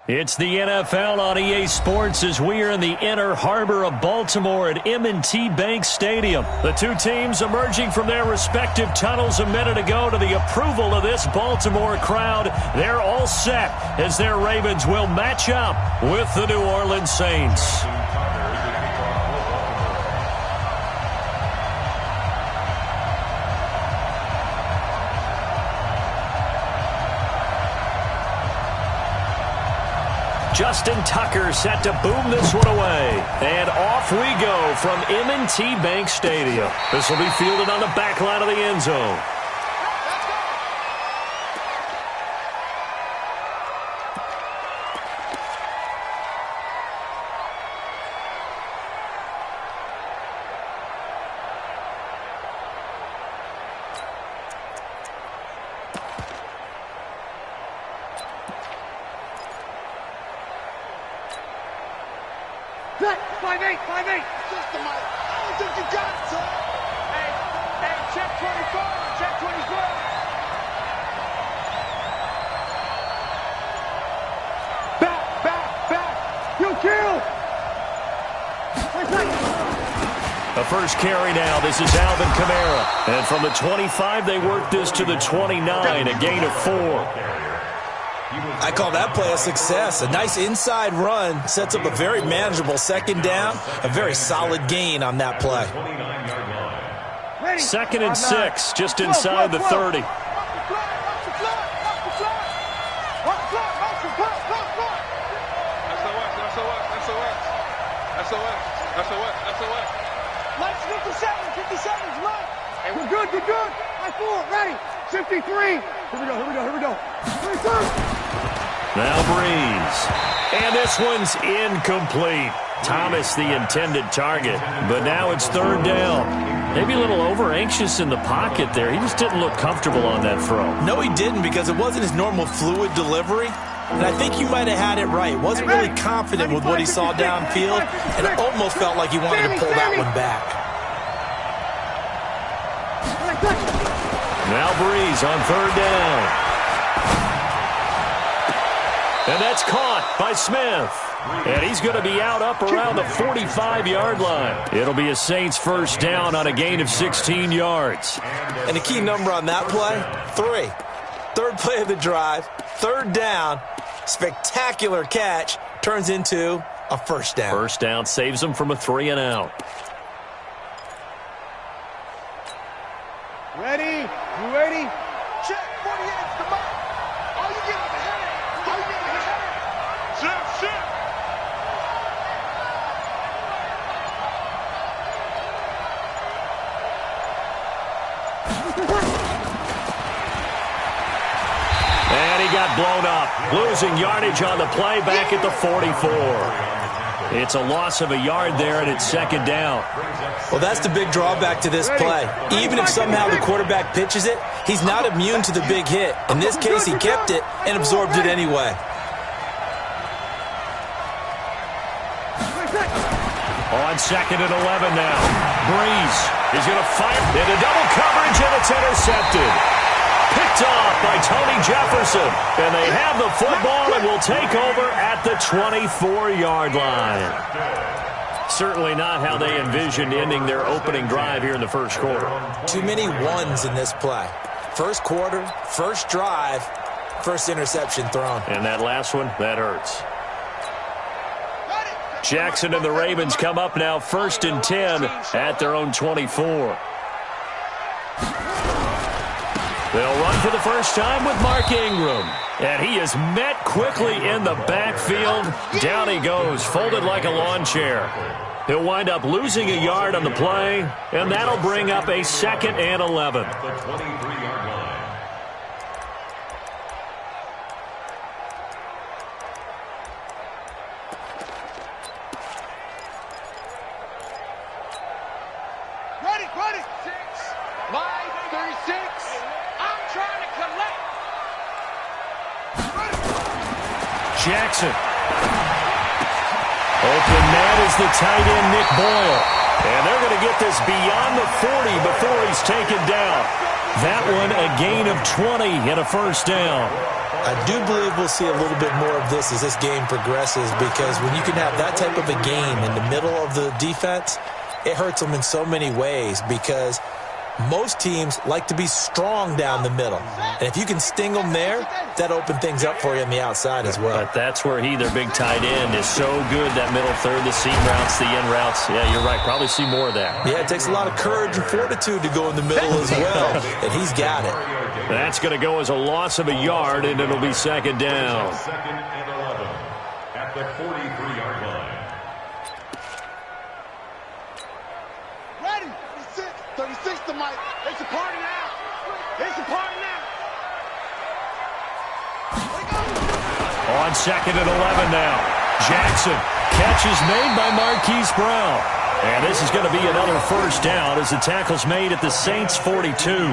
It's the NFL on EA Sports as we are in the inner harbor of Baltimore at M&T Bank Stadium. The two teams emerging from their respective tunnels a minute ago to the approval of this Baltimore crowd. They're all set as their Ravens will match up with the New Orleans Saints. Justin Tucker set to boom this one away. And off we go from M&T Bank Stadium. This will be fielded on the back line of the end zone. The first carry now, this is Alvin Kamara. And from the 25, they work this to the 29, a gain of 4. I call that play a success. A nice inside run sets up a very manageable second down, a very solid gain on that play. 2nd and 6, just inside the 30. Let's 57's right. Hey, we're good. High 4, ready. 53. Here we go. Now Breeze. And this one's incomplete. Thomas the intended target, but now it's 3rd down. Maybe a little over-anxious in the pocket there. He just didn't look comfortable on that throw. No, he didn't, because it wasn't his normal fluid delivery. And I think you might have had it right. Wasn't really confident with what he saw downfield, and it almost felt like he wanted to pull that one back. Now Breeze on 3rd down. And that's caught by Smith. And he's going to be out up around the 45-yard line. It'll be a Saints first down on a gain of 16 yards. And the key number on that play, 3. 3rd play of the drive, 3rd down, spectacular catch, turns into a first down. First down saves them from a 3 and out. Ready? You ready? Check, 48, come on. All you get is a header. Shit. And he got blown up, losing yardage on the play back at the 44. It's a loss of a yard there, and it's 2nd down. Well, that's the big drawback to this play. Even if somehow the quarterback pitches it, he's not immune to the big hit. In this case, he kept it and absorbed it anyway. On 2nd and 11 now. Breeze is going to fire into double coverage, and it's intercepted. Picked off by Tony Jefferson. And they have the football and will take over at the 24-yard line. Certainly not how they envisioned ending their opening drive here in the first quarter. Too many ones in this play. First quarter, first drive, first interception thrown. And that last one, that hurts. Jackson and the Ravens come up now 1st and 10 at their own 24. They'll run for the first time with Mark Ingram. And he is met quickly in the backfield. Down he goes, folded like a lawn chair. He'll wind up losing a yard on the play, and that'll bring up a 2nd and 11. Ready. 6. Line 36. I'm trying to collect. Jackson. Open man is the tight end, Nick Boyle. And they're going to get this beyond the 40 before he's taken down. That one a gain of 20 and a first down. I do believe we'll see a little bit more of this as this game progresses, because when you can have that type of a game in the middle of the defense, it hurts them in so many ways, because most teams like to be strong down the middle. And if you can sting them there, that opens things up for you on the outside as well. But that's where their big tight end, is so good, that middle third, the seam routes, the in routes. Yeah, you're right. Probably see more of that. Yeah, it takes a lot of courage and fortitude to go in the middle as well, and he's got it. That's going to go as a loss of a yard, and it'll be second down. Second and 11 at the 43-yard line. Ready. 36 to Mike. It's a party now. It's a party now. On second and 11 now. Jackson. Catch is made by Marquise Brown. And this is going to be another first down as the tackle's made at the Saints 42.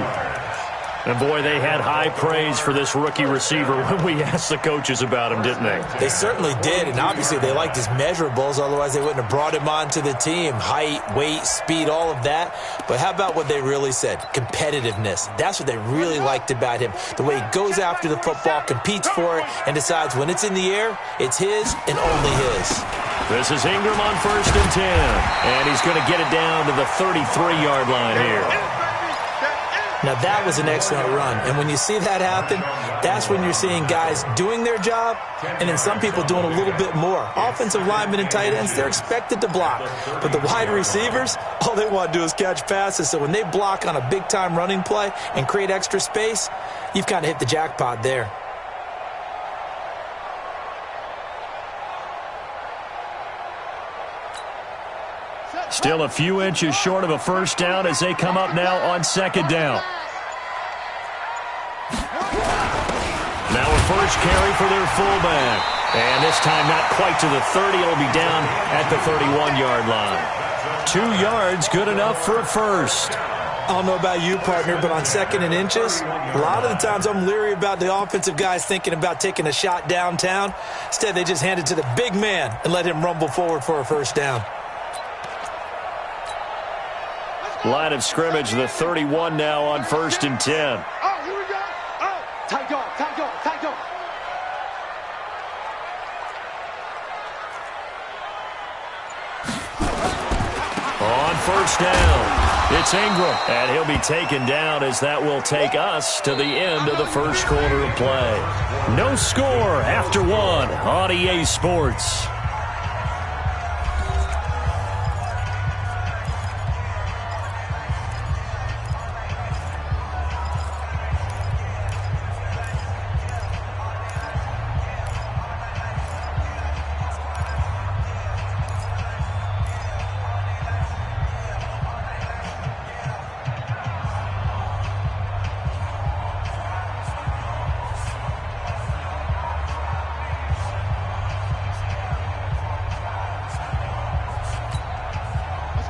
And, boy, they had high praise for this rookie receiver when we asked the coaches about him, didn't they? They certainly did, and obviously they liked his measurables. Otherwise, they wouldn't have brought him onto the team. Height, weight, speed, all of that. But how about what they really said? Competitiveness. That's what they really liked about him. The way he goes after the football, competes for it, and decides when it's in the air, it's his and only his. This is Ingram on first and 10. And he's going to get it down to the 33-yard line here. Now, that was an excellent run. And when you see that happen, that's when you're seeing guys doing their job and then some people doing a little bit more. Offensive linemen and tight ends, they're expected to block. But the wide receivers, all they want to do is catch passes. So when they block on a big-time running play and create extra space, you've kind of hit the jackpot there. Still a few inches short of a first down as they come up now on second down. Now a first carry for their fullback. And this time not quite to the 30. It'll be down at the 31-yard line. 2 yards, good enough for a first. I don't know about you, partner, but on second and inches, a lot of the times I'm leery about the offensive guys thinking about taking a shot downtown. Instead, they just hand it to the big man and let him rumble forward for a first down. Line of scrimmage, the 31 now on first and 10. Oh, here we go. Oh, tight dog, tight dog, tight dog. On first down, it's Ingram, and he'll be taken down as that will take us to the end of the first quarter of play. No score after one on EA Sports.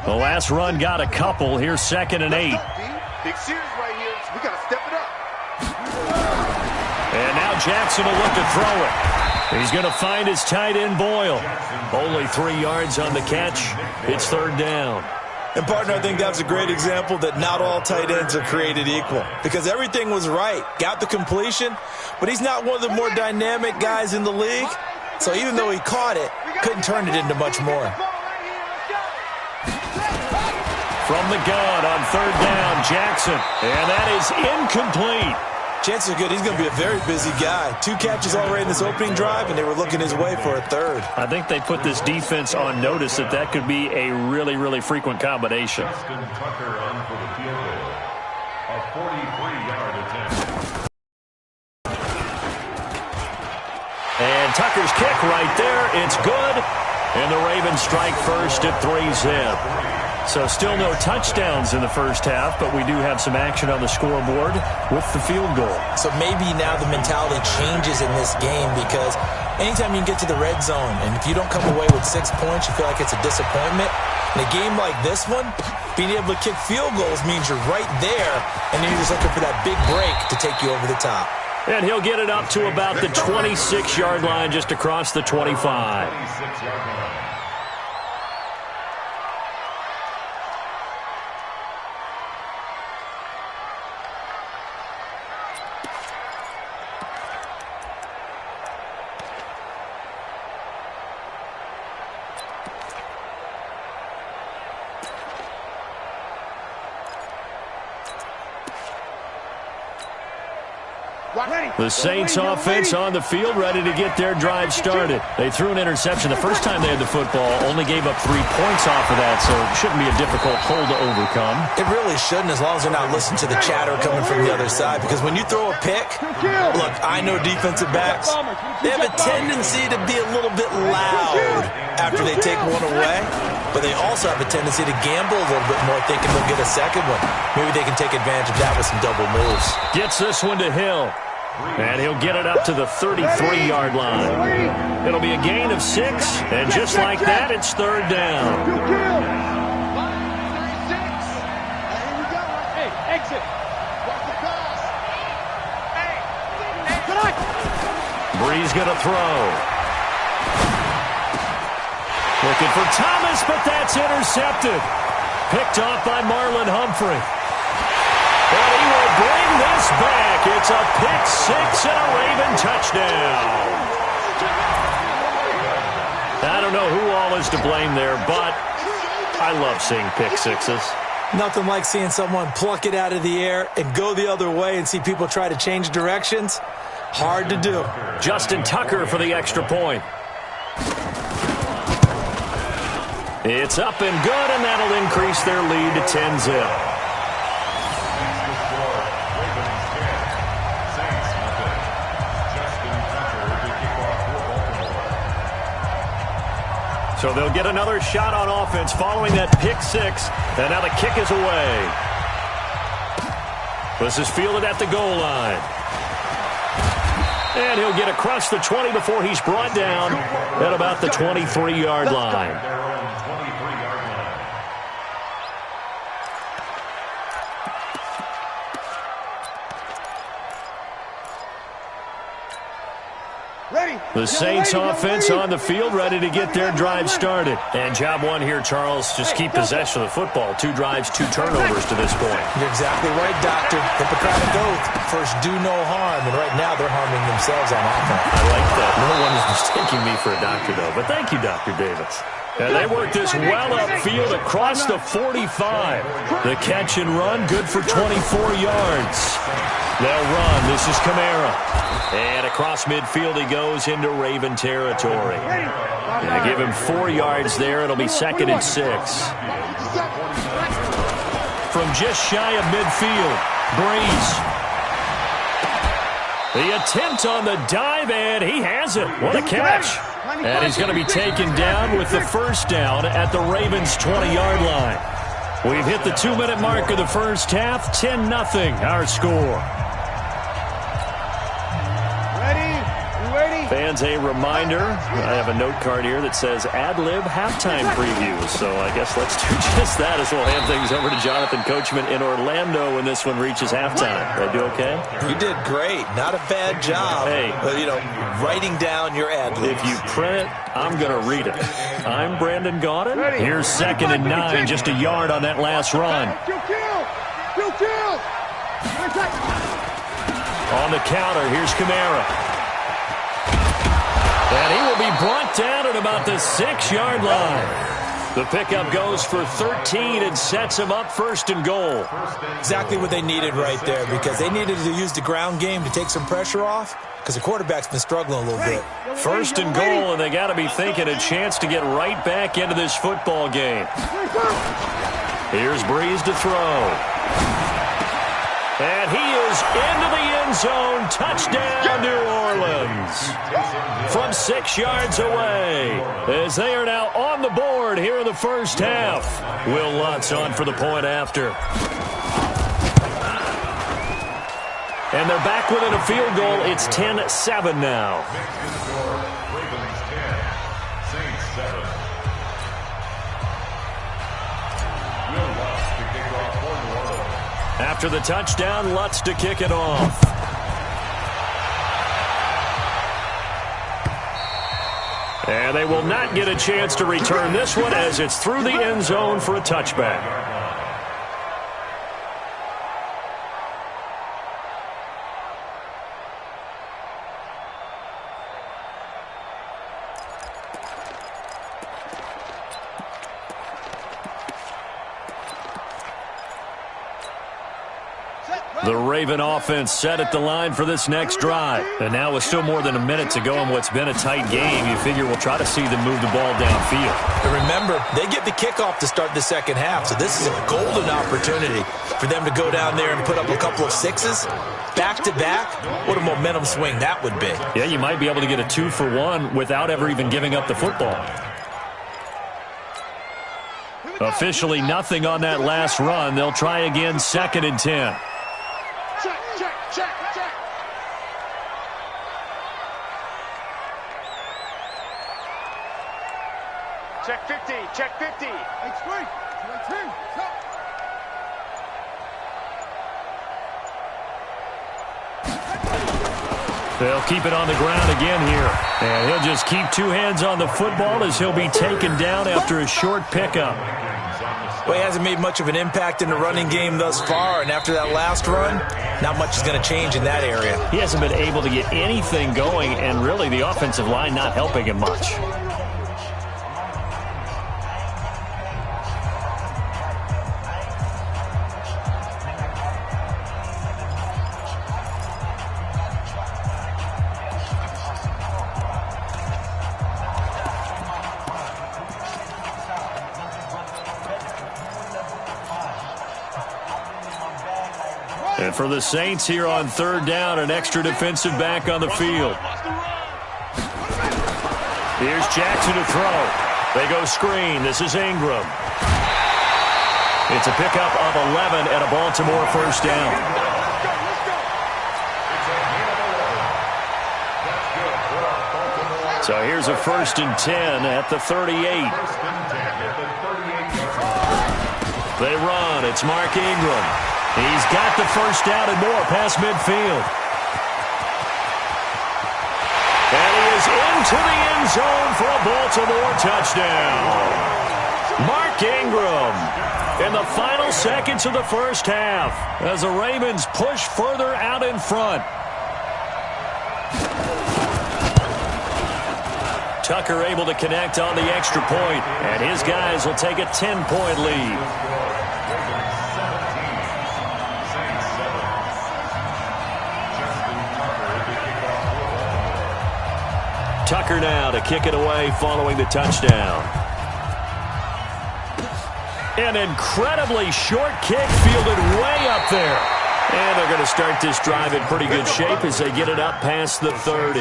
The last run got a couple. Here's second and 8. Big series right here. We got to step it up. And now Jackson will look to throw it. He's going to find his tight end, Boyle. Only 3 yards on the catch. It's third down. And, partner, I think that's a great example that not all tight ends are created equal, because everything was right. Got the completion, but he's not one of the more dynamic guys in the league. So even though he caught it, couldn't turn it into much more. From the gun on third down, Jackson. And that is incomplete. Chances are good he's going to be a very busy guy. 2 catches already in this opening drive, and they were looking his way for a third. I think they put this defense on notice that could be a really, really frequent combination. Justin Tucker on for the field goal. A 43-yard attempt. And Tucker's kick right there. It's good. And the Ravens strike first at 3-zip. So still no touchdowns in the first half, but we do have some action on the scoreboard with the field goal. So maybe now the mentality changes in this game, because anytime you can get to the red zone and if you don't come away with 6 points, you feel like it's a disappointment. In a game like this one, being able to kick field goals means you're right there, and then you're just looking for that big break to take you over the top. And he'll get it up to about the 26-yard line, just across the 25. 26-yard line. The Saints offense on the field, ready to get their drive started. They threw an interception the first time they had the football, only gave up 3 points off of that, so it shouldn't be a difficult hole to overcome. It really shouldn't, as long as they're not listening to the chatter coming from the other side, because when you throw a pick, look, I know defensive backs, they have a tendency to be a little bit loud after they take one away, but they also have a tendency to gamble a little bit more, thinking they'll get a second one. Maybe they can take advantage of that with some double moves. Gets this one to Hill. And he'll get it up to the 33-yard line. It'll be a gain of 6, and just like that, it's third down. Breeze going to throw. Looking for Thomas, but that's intercepted. Picked off by Marlon Humphrey. And he will bring this back. It's a pick-6 and a Raven touchdown. I don't know who all is to blame there, but I love seeing pick-6s. Nothing like seeing someone pluck it out of the air and go the other way and see people try to change directions. Hard to do. Justin Tucker for the extra point. It's up and good, and that'll increase their lead to 10-0. So they'll get another shot on offense following that pick-6, and now the kick is away. This is fielded at the goal line. And he'll get across the 20 before he's brought down at about the 23-yard line. The Saints offense on the field, ready to get their drive started. And job one here, Charles, just keep possession of the football. 2 drives, 2 turnovers to this point. You're exactly right, Doctor. Hippocratic oath. First, do no harm. And right now, they're harming themselves on offense. I like that. No one is mistaking me for a doctor, though. But thank you, Dr. Davis. And they work this well upfield across the 45. The catch and run, good for 24 yards. They'll run. This is Kamara. And across midfield he goes into Raven territory. And give him 4 yards there. It'll be 2nd and 6. From just shy of midfield, Breeze. The attempt on the dive, and he has it. What a catch. And he's going to be taken down with the first down at the Ravens' 20-yard line. We've hit the 2-minute mark of the first half. 10-0 our score. Fans, a reminder, I have a note card here that says ad-lib halftime previews. So I guess let's do just that as we'll hand things over to Jonathan Coachman in Orlando when this one reaches halftime. Did I do okay? You did great. Not a bad job. Hey. But, writing down your ad-libs. If you print it, I'm going to read it. I'm Brandon Gaudin. Here's 2nd and 9, just a yard on that last run. On the counter, here's Kamara. And he will be brought down at about the 6-yard line. The pickup goes for 13 and sets him up 1st and goal. Exactly what they needed right there, because they needed to use the ground game to take some pressure off, because the quarterback's been struggling a little bit. 1st and goal, and they got to be thinking a chance to get right back into this football game. Here's Breeze to throw. And he is into the end zone. Touchdown, New Orleans. From 6 yards away, as they are now on the board here in the first half. Will Lutz on for the point after. And they're back within a field goal. It's 10-7 now. Ravens 10, Saints 7. Will Lutz to kick off for New Orleans. After the touchdown, Lutz to kick it off. And they will not get a chance to return this one as it's through the end zone for a touchback. The Raven offense set at the line for this next drive. And now with still more than a minute to go in what's been a tight game, you figure we'll try to see them move the ball downfield. And remember, they get the kickoff to start the second half, so this is a golden opportunity for them to go down there and put up a couple of sixes. Back-to-back, what a momentum swing that would be. Yeah, you might be able to get a 2-for-1 without ever even giving up the football. Officially nothing on that last run. They'll try again, 2nd and 10. Check, check, check, check. Check 50, check 50. It's free. They'll keep it on the ground again here. And he'll just keep two hands on the football as he'll be taken down after a short pickup. Well, he hasn't made much of an impact in the running game thus far, and after that last run, not much is going to change in that area. He hasn't been able to get anything going, and really the offensive line not helping him much. And for the Saints here on 3rd down, an extra defensive back on the field. Here's Jackson to throw. They go screen. This is Ingram. It's a pickup of 11 and a Baltimore 1st down. So here's a 1st and 10 at the 38. They run. It's Mark Ingram. He's got the 1st down and more past midfield. And he is into the end zone for a Baltimore touchdown. Mark Ingram in the final seconds of the 1st half as the Ravens push further out in front. Tucker able to connect on the extra point, and his guys will take a 10-point lead. Tucker now to kick it away following the touchdown. An incredibly short kick fielded way up there. And they're going to start this drive in pretty good shape as they get it up past the 30.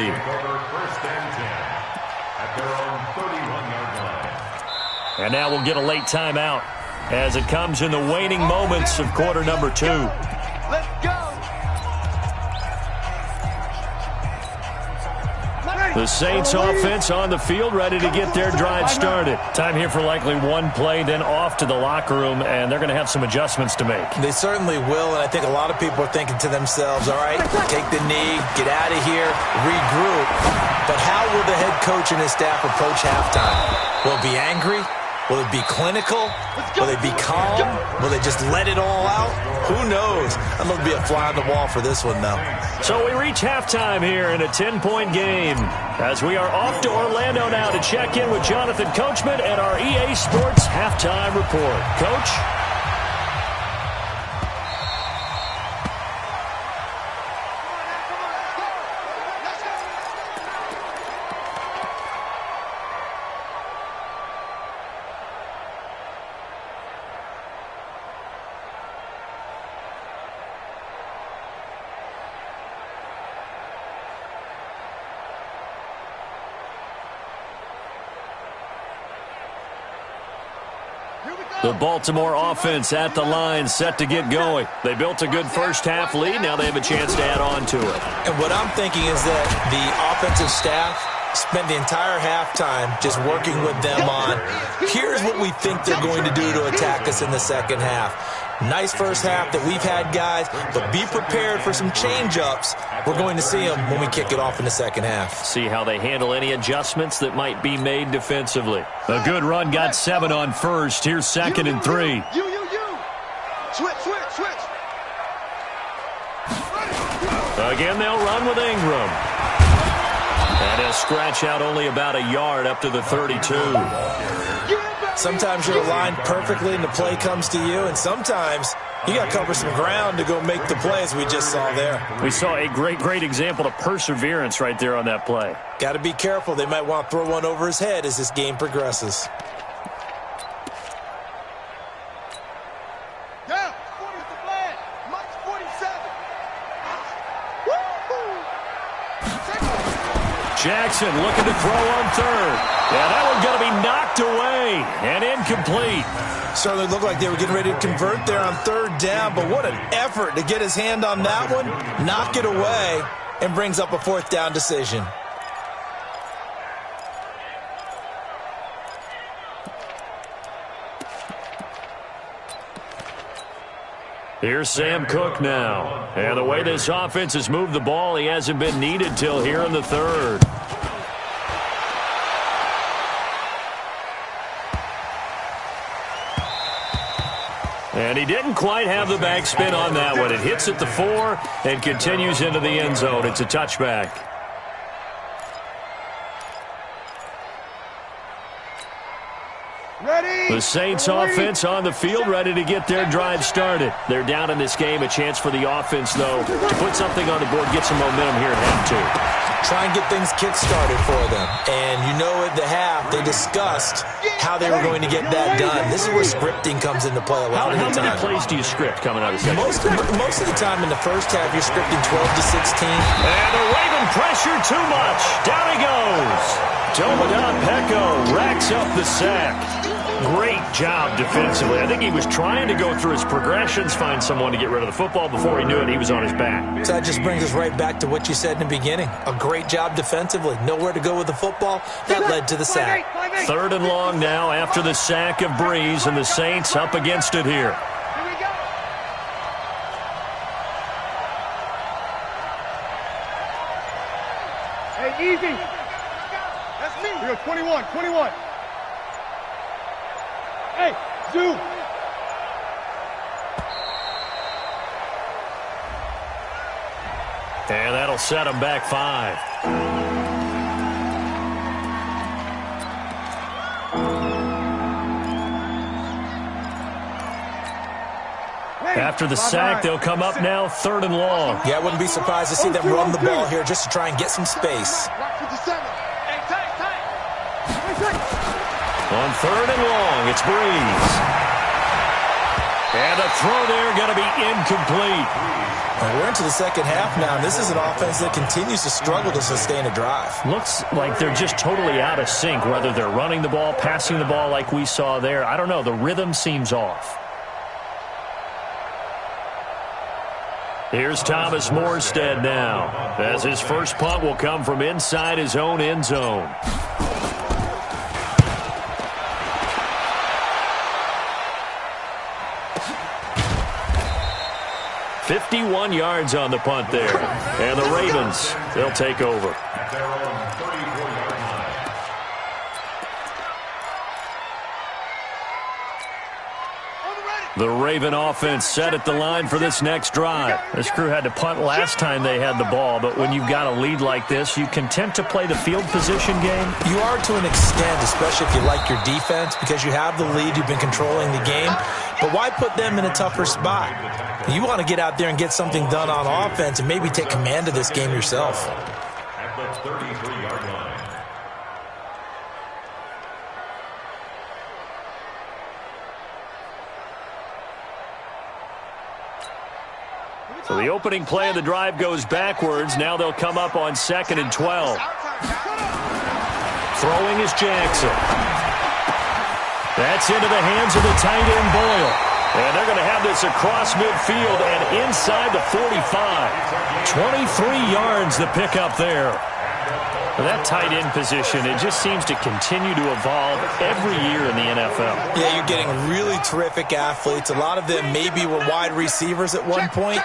And now we'll get a late timeout as it comes in the waning moments of quarter number 2. Let's go. The Saints offense on the field, ready to get their drive started. Time here for likely one play, then off to the locker room, and they're going to have some adjustments to make. They certainly will, and I think a lot of people are thinking to themselves, all right, take the knee, get out of here, regroup. But how will the head coach and his staff approach halftime? Will it be angry? Will it be clinical? Will they be calm? Will they just let it all out? Who knows? I'd love to be a fly on the wall for this one, though. So we reach halftime here in a 10-point game as we are off to Orlando now to check in with Jonathan Coachman at our EA Sports Halftime Report. Coach? The Baltimore offense at the line, set to get going. They built a good first half lead. Now they have a chance to add on to it. And what I'm thinking is that the offensive staff spent the entire halftime just working with them on, here's what we think they're going to do to attack us in the second half. Nice first half that we've had, guys, but be prepared for some change-ups. We're going to see them when we kick it off in the second half. See how they handle any adjustments that might be made defensively. A good run got 7 on first. Here's 2nd and 3. You. Switch. Again, they'll run with Ingram. And he'll scratch out only about a yard up to the 32. Get back. Sometimes you're aligned perfectly and the play comes to you, and sometimes you got to cover some ground to go make the plays we just saw there. We saw a great example of perseverance right there on that play. Got to be careful. They might want to throw one over his head as this game progresses. Jackson looking to throw on third. Yeah, that one's going to be knocked away and incomplete. Certainly looked like they were getting ready to convert there on third down, but what an effort to get his hand on that one, knock it away, and brings up a fourth down decision. Here's Sam Cook now. And the way this offense has moved the ball, he hasn't been needed till here in the third. And he didn't quite have the backspin on that one. It hits at the 4 and continues into the end zone. It's a touchback. The Saints offense on the field, ready to get their drive started. They're down in this game. A chance for the offense, though, to put something on the board, get some momentum here at half 2. Try and get things kick-started for them. And you know at the half, they discussed how they were going to get that done. This is where scripting comes into play a lot of the time. How many plays do you script coming out of the second? Most of the time in the first half, you're scripting 12 to 16. And the Raven pressure too much. Down he goes. Tomadon Peko racks up the sack. Great job defensively. I think he was trying to go through his progressions, find someone to get rid of the football. Before he knew it, he was on his back. So that just brings us right back to what you said in the beginning. A great job defensively. Nowhere to go with the football. That led to the sack. Third and long now after the sack of Breeze, and the Saints up against it here. Hey, easy. That's me. You're 21. Hey, zoom. And that'll set him back 5. After the sack, they'll come up now, third and long. Yeah, I wouldn't be surprised to see them run the ball here just to try and get some space. On third and long, it's Breeze. And a throw there going to be incomplete. And we're into the second half now, and this is an offense that continues to struggle to sustain a drive. Looks like they're just totally out of sync, whether they're running the ball, passing the ball like we saw there. I don't know. The rhythm seems off. Here's Thomas Morstead now, as his first punt will come from inside his own end zone. 51 yards on the punt there. And the Ravens, they'll take over. The Raven offense set at the line for this next drive. This crew had to punt last time they had the ball, but when you've got a lead like this, you content to play the field position game? You are to an extent, especially if you like your defense, because you have the lead, you've been controlling the game. But why put them in a tougher spot? You want to get out there and get something done on offense and maybe take command of this game yourself. At the 33-yard line. So the opening play of the drive goes backwards. Now they'll come up on 2nd and 12. Throwing is Jackson. That's into the hands of the tight end Boyle. And they're going to have this across midfield and inside the 45. 23 yards the pickup there. That tight end position, it just seems to continue to evolve every year in the NFL. Yeah, you're getting really terrific athletes. A lot of them maybe were wide receivers at one point.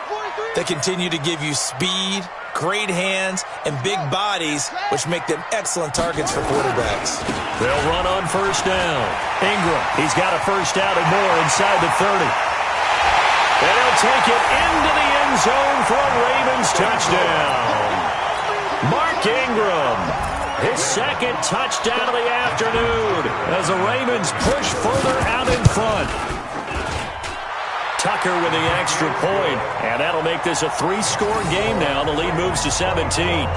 They continue to give you speed, great hands, and big bodies, which make them excellent targets for quarterbacks. They'll run on first down. Ingram, he's got a first down and more inside the 30. And he'll take it into the end zone for a Ravens touchdown. Mark Ingram. His second touchdown of the afternoon as the Ravens push further out in front. Tucker with the extra point, and that'll make this a 3-score game now. The lead moves to 17.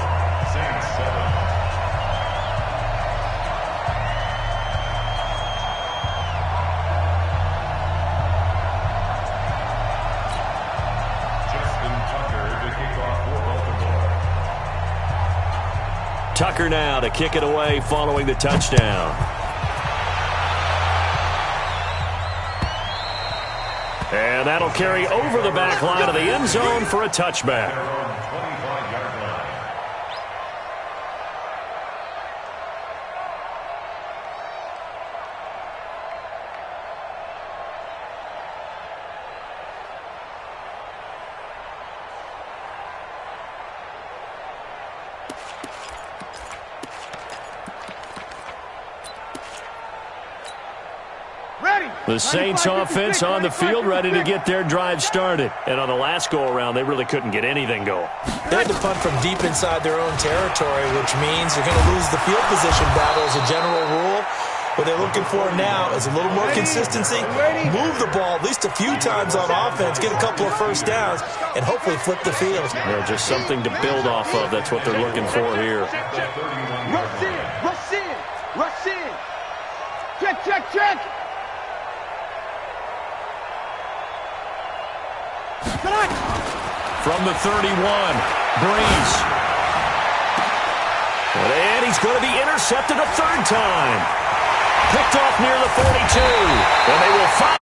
Tucker now to kick it away following the touchdown. And that'll carry over the back line of the end zone for a touchback. The Saints offense on the field, ready to get their drive started. And on the last go-around, they really couldn't get anything going. They had to punt from deep inside their own territory, which means you're going to lose the field position battle as a general rule. What they're looking for now is a little more consistency, move the ball at least a few times on offense, get a couple of first downs, and hopefully flip the field. Just something to build off of. That's what they're looking for here. Rush in, rush in, rush in. Check, check, check. From the 31, Breeze. And he's going to be intercepted a third time. Picked off near the 42. And they will find